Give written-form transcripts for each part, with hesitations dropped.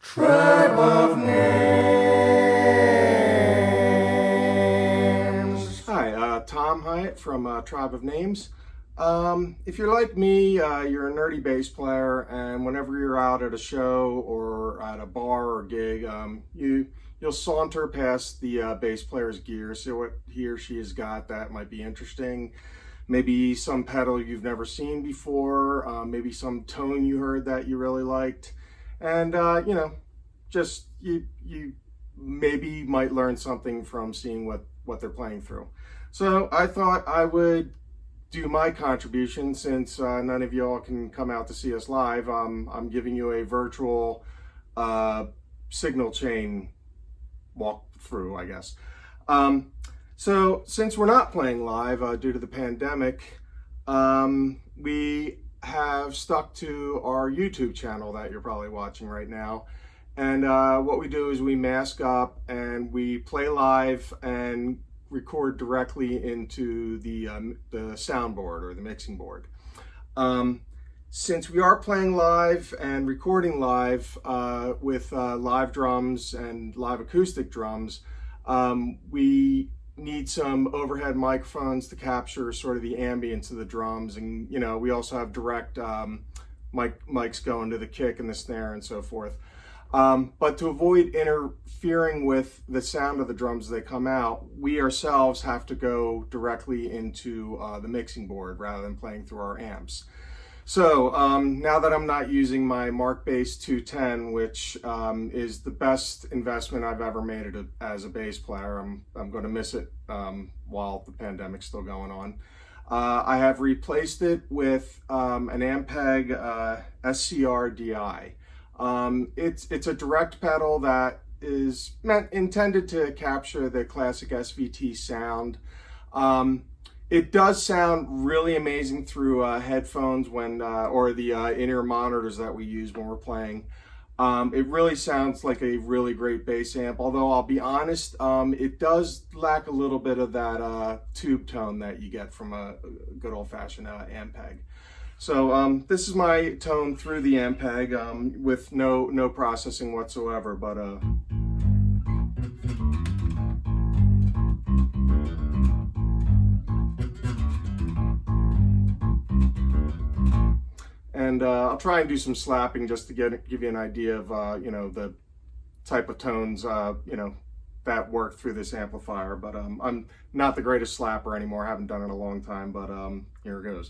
Tribe of Names. Hi, Tom Hyatt from Tribe of Names. If you're like me, you're a nerdy bass player, and whenever you're out at a show or at a bar or gig, you'll saunter past the bass player's gear, see what he or she has got that might be interesting. Maybe some pedal you've never seen before, maybe some tone you heard that you really liked. And just you maybe might learn something from seeing what they're playing through. So I thought I would do my contribution, since none of y'all can come out to see us live. I'm giving you a virtual signal chain walkthrough, I guess. So since we're not playing live due to the pandemic, we have stuck to our YouTube channel that you're probably watching right now. And what we do is we mask up and we play live and record directly into the soundboard or the mixing board. Since we are playing live and recording live with live drums and live acoustic drums, we need some overhead microphones to capture sort of the ambience of the drums, and we also have direct mics going to the kick and the snare and so forth. But to avoid interfering with the sound of the drums as they come out, we ourselves have to go directly into the mixing board rather than playing through our amps. So now that I'm not using my Mark Bass 210, which is the best investment I've ever made as a bass player, I'm going to miss it while the pandemic's still going on. I have replaced it with an Ampeg SCR-DI. It's a direct pedal that is intended to capture the classic SVT sound. It does sound really amazing through headphones when or the in-ear monitors that we use when we're playing. It really sounds like a really great bass amp, although I'll be honest, it does lack a little bit of that tube tone that you get from a good old-fashioned Ampeg. So this is my tone through the Ampeg with no processing whatsoever, but and I'll try and do some slapping just to give you an idea of the type of tones that work through this amplifier. But I'm not the greatest slapper anymore. I haven't done it in a long time, but here it goes.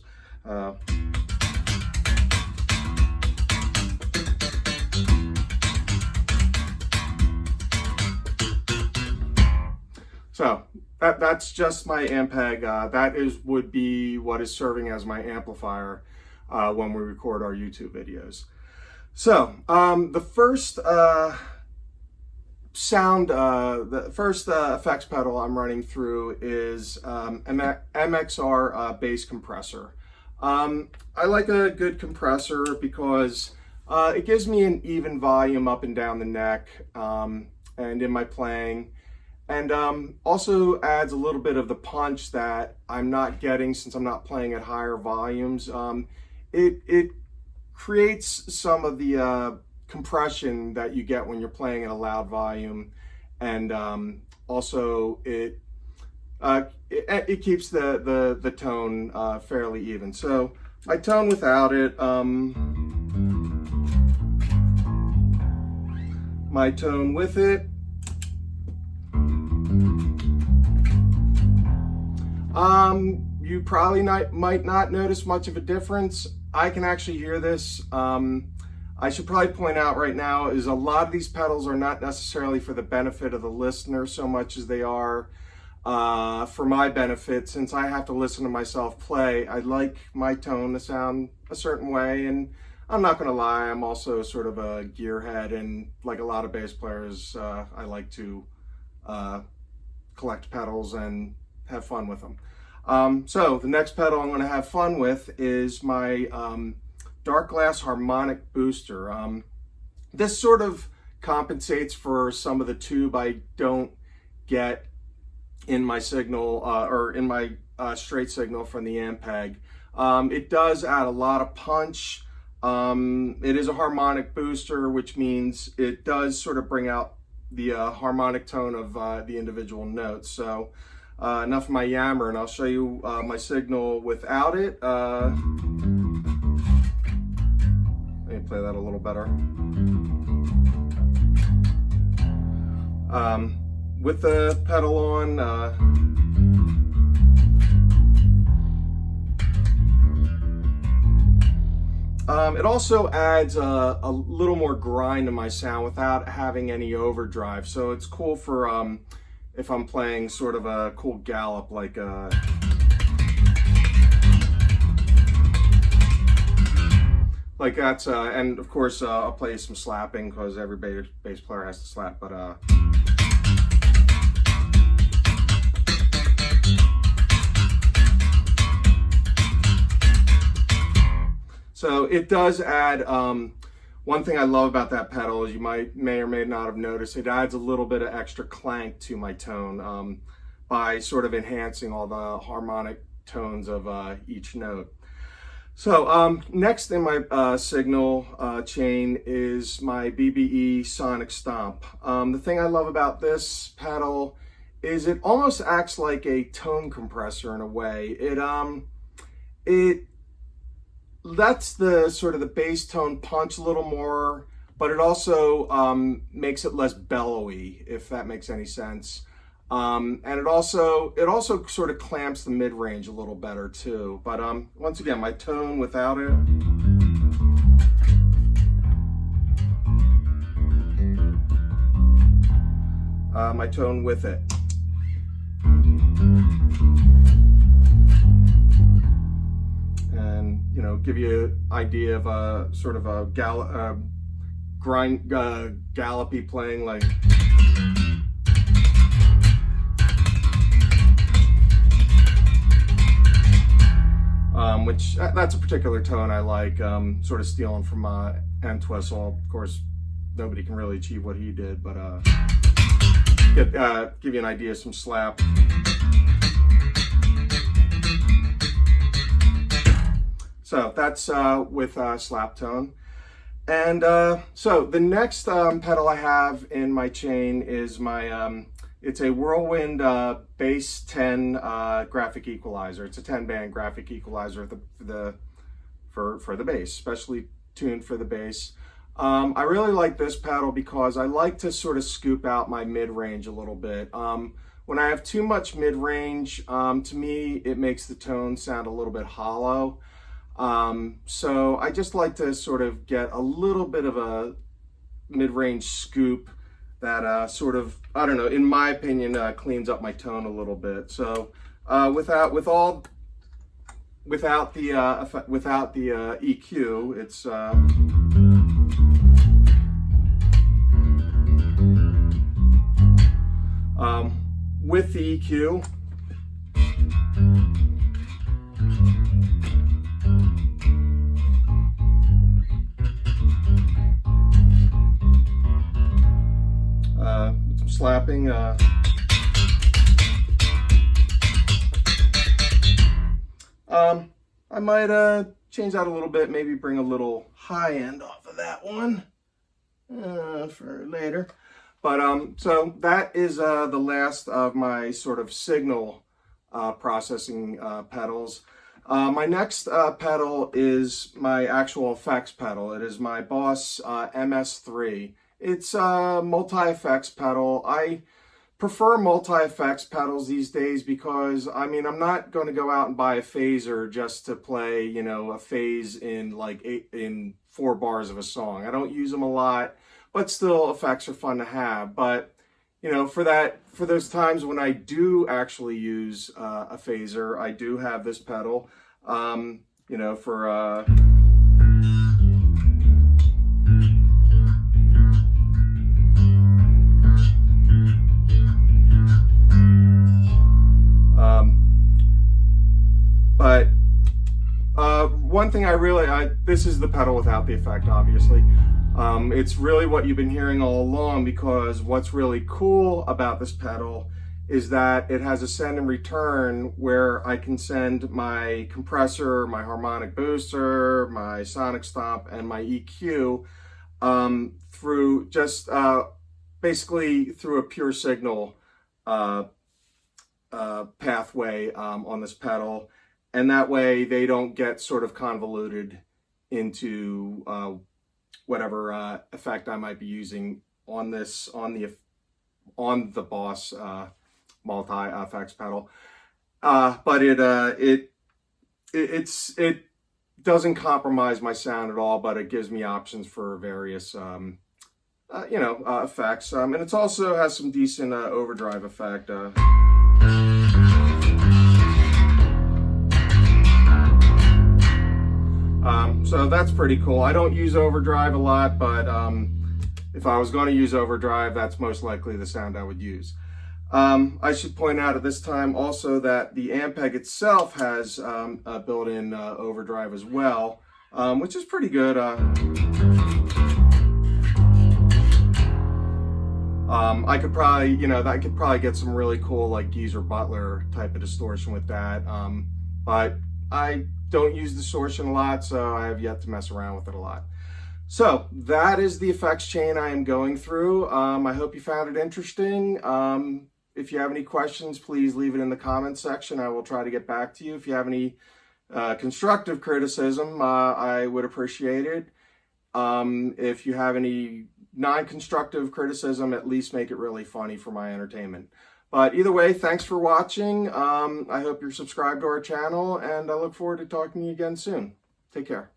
So that's just my Ampeg. That would be what is serving as my amplifier when we record our YouTube videos. So the first effects pedal I'm running through is an MXR bass compressor. I like a good compressor because it gives me an even volume up and down the neck and in my playing, and also adds a little bit of the punch that I'm not getting since I'm not playing at higher volumes. It creates some of the compression that you get when you're playing at a loud volume, and also it keeps the tone fairly even. So I tone without it. My tone with it. You probably might not notice much of a difference. I can actually hear this. I should probably point out right now is a lot of these pedals are not necessarily for the benefit of the listener so much as they are for my benefit. Since I have to listen to myself play, I'd like my tone to sound a certain way, and I'm not going to lie, I'm also sort of a gearhead, and like a lot of bass players, I like to collect pedals and have fun with them. So the next pedal I'm going to have fun with is my Dark Glass Harmonic Booster. This sort of compensates for some of the tube I don't get in my signal or in my straight signal from the Ampeg. It does add a lot of punch. It is a harmonic booster, which means it does sort of bring out the harmonic tone of the individual notes. So enough of my yammer, and I'll show you my signal without it. Let me play that a little better. With the pedal on, it also adds a little more grind to my sound without having any overdrive. So it's cool for if I'm playing sort of a cool gallop, like that's, and of course I'll play some slapping because every bass player has to slap, but so it does add, one thing I love about that pedal is you may or may not have noticed, it adds a little bit of extra clank to my tone by sort of enhancing all the harmonic tones of each note. So next in my signal chain is my BBE Sonic Stomp. The thing I love about this pedal is it almost acts like a tone compressor in a way. It lets the sort of the bass tone punch a little more, but it also makes it less bellowy, if that makes any sense. And it also sort of clamps the mid-range a little better too. But once again, my tone without it. My tone with it. And, you know, give you an idea of a sort of a gallopy playing, like. Which that's a particular tone I like, sort of stealing from Entwistle. Of course, nobody can really achieve what he did, but give you an idea of some slap. So that's with slap tone. And so the next pedal I have in my chain is my it's a Whirlwind Bass 10 graphic equalizer. It's a 10-band graphic equalizer for the bass, specially tuned for the bass. I really like this pedal because I like to sort of scoop out my mid-range a little bit. When I have too much mid-range, to me, it makes the tone sound a little bit hollow. So I just like to sort of get a little bit of a mid-range scoop that sort of, I don't know, in my opinion, cleans up my tone a little bit. So without the EQ, it's with the EQ. Some slapping. I might change that a little bit, maybe bring a little high end off of that one for later. But so that is the last of my sort of signal processing pedals. My next pedal is my actual effects pedal. It is my Boss MS3. It's a multi-effects pedal. I prefer multi-effects pedals these days because, I mean, I'm not going to go out and buy a phaser just to play, you know, a phase in like 4 bars of a song. I don't use them a lot, but still effects are fun to have. But, you know, for those times when I do actually use a phaser, I do have this pedal, you know, for but one thing this is the pedal without the effect, obviously. It's really what you've been hearing all along, because what's really cool about this pedal is that it has a send and return where I can send my compressor, my harmonic booster, my sonic stomp, and my EQ through just basically through a pure signal pathway on this pedal, and that way they don't get sort of convoluted into whatever effect I might be using on this on the Boss multi effects pedal. But it doesn't compromise my sound at all, but it gives me options for various effects, and it also has some decent overdrive effect. So that's pretty cool. I don't use overdrive a lot, but if I was going to use overdrive, that's most likely the sound I would use. I should point out at this time also that the Ampeg itself has a built-in overdrive as well, which is pretty good. I could probably get some really cool like Geezer Butler type of distortion with that, but I don't use distortion a lot, so I have yet to mess around with it a lot. So that is the effects chain I am going through. I hope you found it interesting. If you have any questions, please leave it in the comments section. I will try to get back to you. If you have any constructive criticism, I would appreciate it. If you have any non-constructive criticism, at least make it really funny for my entertainment. But either way, thanks for watching. I hope you're subscribed to our channel, and I look forward to talking to you again soon. Take care.